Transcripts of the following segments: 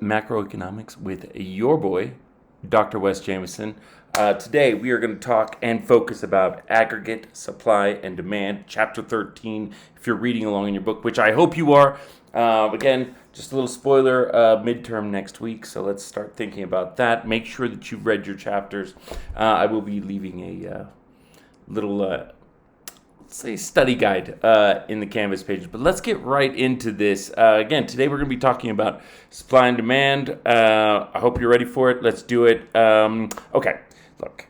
Macroeconomics with your boy, Dr. Wes Jameson. Today we are going to talk and focus about aggregate supply and demand, chapter 13, if you're reading along in your book, which I hope you are. Again, just a little spoiler, midterm next week, so let's start thinking about that. Make sure that you've read your chapters. I will be leaving a little say study guide in the Canvas pages. But let's get right into this. Again, today we're going to be talking about supply and demand. I hope you're ready for it. Let's do it. Okay, look.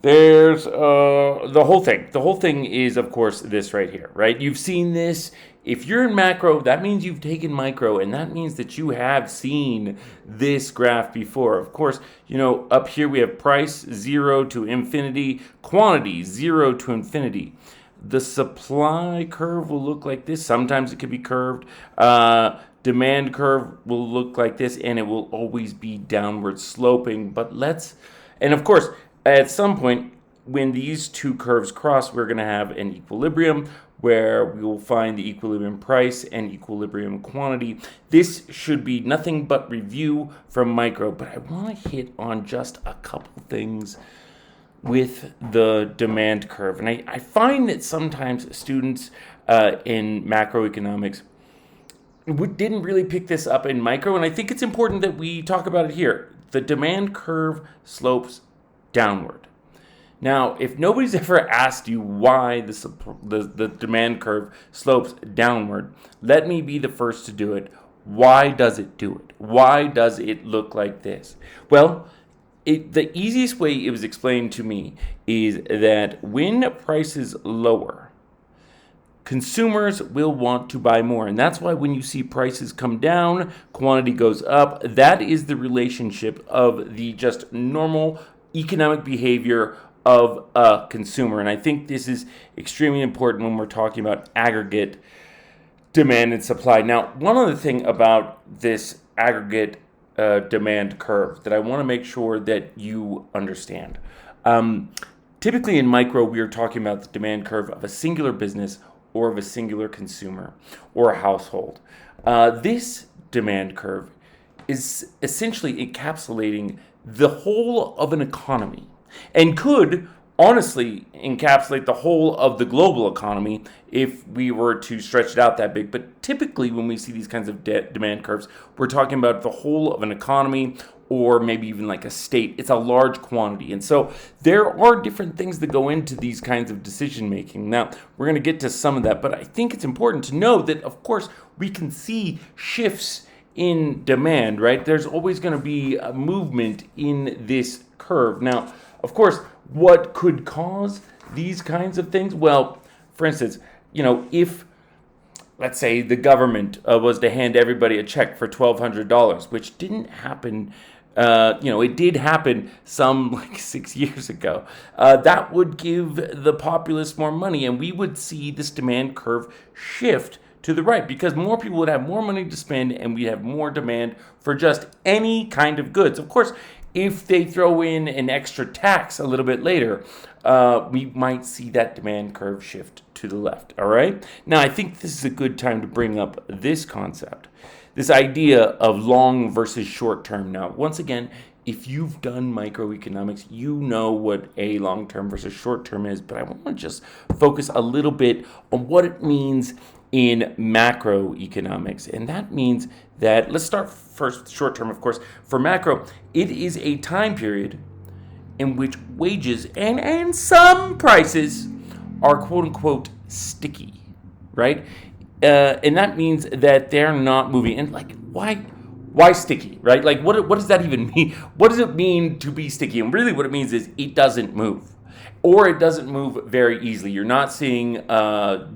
There's the whole thing. The whole thing is, of course, this right here, right? You've seen this. If you're in macro, that means you've taken micro, and that means that you have seen this graph before. Of course, you know, up here we have price, 0 to infinity, quantity, 0 to infinity. The supply curve will look like this. Sometimes it could be curved. Demand curve will look like this, and it will always be downward sloping. And of course, at some point, when these two curves cross, we're going to have an equilibrium where we will find the equilibrium price and equilibrium quantity. This should be nothing but review from micro, but I want to hit on just a couple things with the demand curve. And I find that sometimes students in macroeconomics didn't really pick this up in micro, and I think it's important that we talk about it here. The demand curve slopes downward. Now, if nobody's ever asked you why the demand curve slopes downward, let me be the first to do it. Why does it do it? Why does it look like this? Well, the easiest way it was explained to me is that when prices lower, consumers will want to buy more. And that's why when you see prices come down, quantity goes up. That is the relationship of the just normal economic behavior of a consumer. And I think this is extremely important when we're talking about aggregate demand and supply. Now, one other thing about this aggregate demand curve that I want to make sure that you understand. Typically in micro, we are talking about the demand curve of a singular business or of a singular consumer or a household. This demand curve is essentially encapsulating the whole of an economy and could honestly encapsulate the whole of the global economy if we were to stretch it out that big. But typically when we see these kinds of demand curves, we're talking about the whole of an economy or maybe even like a state. It's a large quantity. And so there are different things that go into these kinds of decision making. Now, we're going to get to some of that, but I think it's important to know that, of course, we can see shifts in demand, right? There's always going to be a movement in this curve. Now, of course, what could cause these kinds of things? Well, for instance, you know, if, let's say, the government was to hand everybody a check for $1,200, which didn't happen, it did happen some like 6 years ago. That would give the populace more money, and we would see this demand curve shift to the right because more people would have more money to spend, and we'd have more demand for just any kind of goods. Of course, if they throw in an extra tax a little bit later, we might see that demand curve shift to the left, all right? Now, I think this is a good time to bring up this concept, this idea of long versus short term. Now, once again, if you've done microeconomics, you know what a long-term versus short-term is, but I want to just focus a little bit on what it means in macroeconomics. And that means that, let's start first short term, of course. For macro, it is a time period in which wages and some prices are quote unquote sticky, right? And that means that they're not moving. And like, why sticky, right? Like, what does that even mean? What does it mean to be sticky? And really what it means is it doesn't move, or it doesn't move very easily. You're not seeing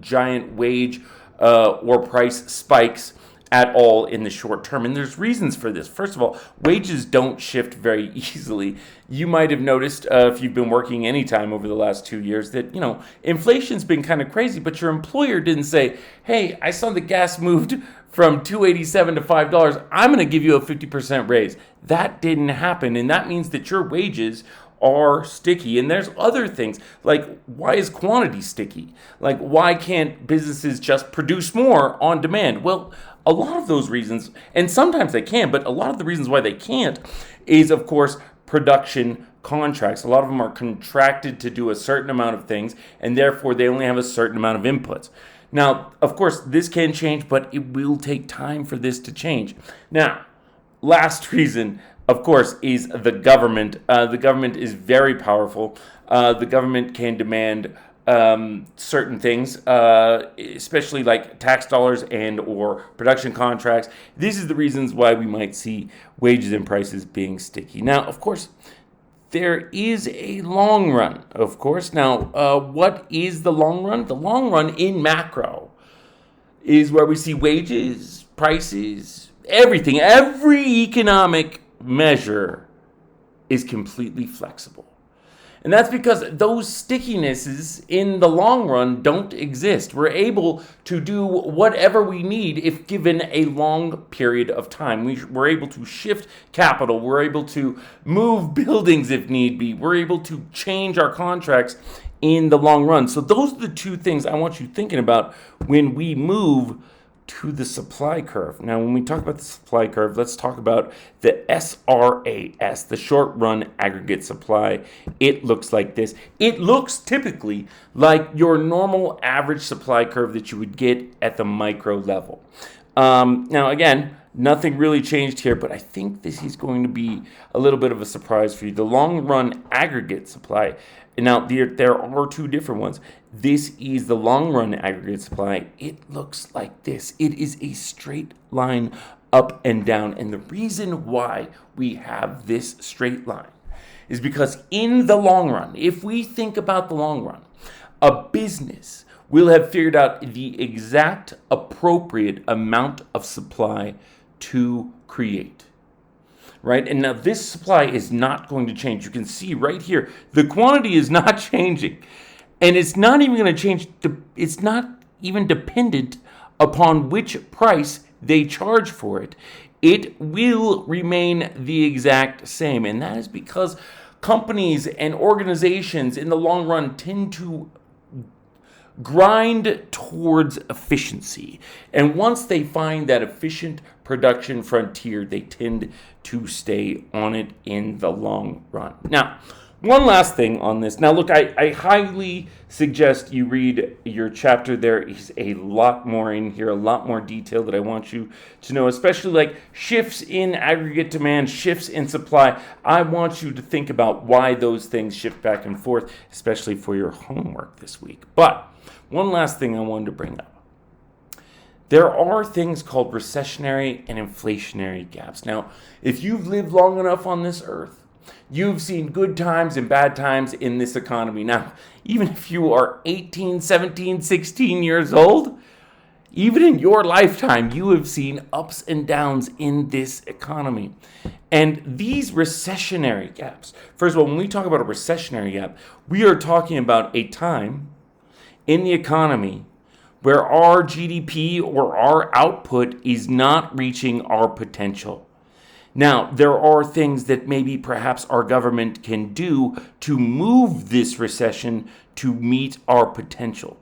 giant wage or price spikes at all in the short term. And there's reasons for this. First of all, wages don't shift very easily. You might have noticed if you've been working any time over the last 2 years that, you know, inflation's been kind of crazy, but your employer didn't say, hey, I saw the gas moved from $2.87 to $5. I'm going to give you a 50% raise. That didn't happen. And that means that your wages are sticky. And there's other things, like why is quantity sticky? Like why can't businesses just produce more on demand? Well, a lot of those reasons, and sometimes they can, but a lot of the reasons why they can't is, of course, production contracts. A lot of them are contracted to do a certain amount of things, and therefore they only have a certain amount of inputs. Now, of course, this can change, but it will take time for this to change. Now, last reason, of course, is the government. The government is very powerful. The government can demand certain things, especially like tax dollars and or production contracts. These are the reasons why we might see wages and prices being sticky. Now, of course, there is a long run, of course. Now, what is the long run? The long run in macro is where we see wages, prices, everything, every economic measure is completely flexible. And that's because those stickinesses in the long run don't exist. We're able to do whatever we need if given a long period of time. We're able to shift capital. We're able to move buildings if need be. We're able to change our contracts in the long run. So those are the two things I want you thinking about when we move to the supply curve. Now, when we talk about the supply curve, let's talk about the SRAS, the short run aggregate supply. It looks like this. It looks typically like your normal average supply curve that you would get at the micro level. Now, again, nothing really changed here, but I think this is going to be a little bit of a surprise for you. The long run aggregate supply. Now, there are two different ones. This is the long run aggregate supply. It looks like this. It is a straight line up and down. And the reason why we have this straight line is because in the long run, if we think about the long run, a business will have figured out the exact appropriate amount of supply to create. Right? And now this supply is not going to change. You can see right here, the quantity is not changing. And it's not even going to change. It's not even dependent upon which price they charge for it. It will remain the exact same. And that is because companies and organizations in the long run tend to grind towards efficiency. And once they find that efficient production frontier, they tend to stay on it in the long run. Now, one last thing on this. Now, look, I highly suggest you read your chapter. There is a lot more in here, a lot more detail that I want you to know, especially like shifts in aggregate demand, shifts in supply. I want you to think about why those things shift back and forth, especially for your homework this week. But one last thing I wanted to bring up. There are things called recessionary and inflationary gaps. Now, if you've lived long enough on this earth, you've seen good times and bad times in this economy. Now, even if you are 18, 17, 16 years old, even in your lifetime, you have seen ups and downs in this economy. And these recessionary gaps, first of all, when we talk about a recessionary gap, we are talking about a time in the economy where our GDP or our output is not reaching our potential. Now, there are things that maybe perhaps our government can do to move this recession to meet our potential.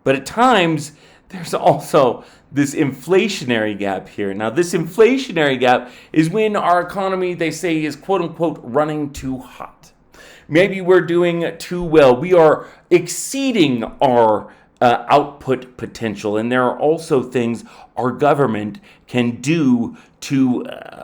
But at times, there's also this inflationary gap here. Now, this inflationary gap is when our economy, they say, is quote unquote running too hot. Maybe we're doing too well. We are exceeding our output potential. And there are also things our government can do to,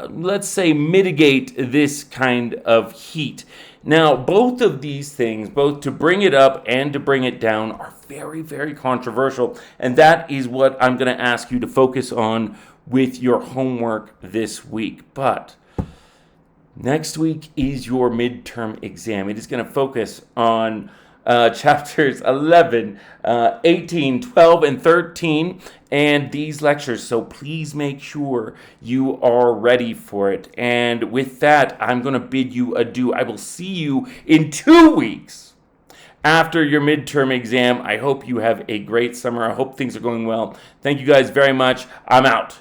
let's say, mitigate this kind of heat. Now, both of these things, both to bring it up and to bring it down, are very, very controversial. And that is what I'm going to ask you to focus on with your homework this week. But next week is your midterm exam. It is going to focus on chapters 11, 18, 12, and 13, and these lectures. So please make sure you are ready for it. And with that, I'm going to bid you adieu. I will see you in 2 weeks after your midterm exam. I hope you have a great summer. I hope things are going well. Thank you guys very much. I'm out.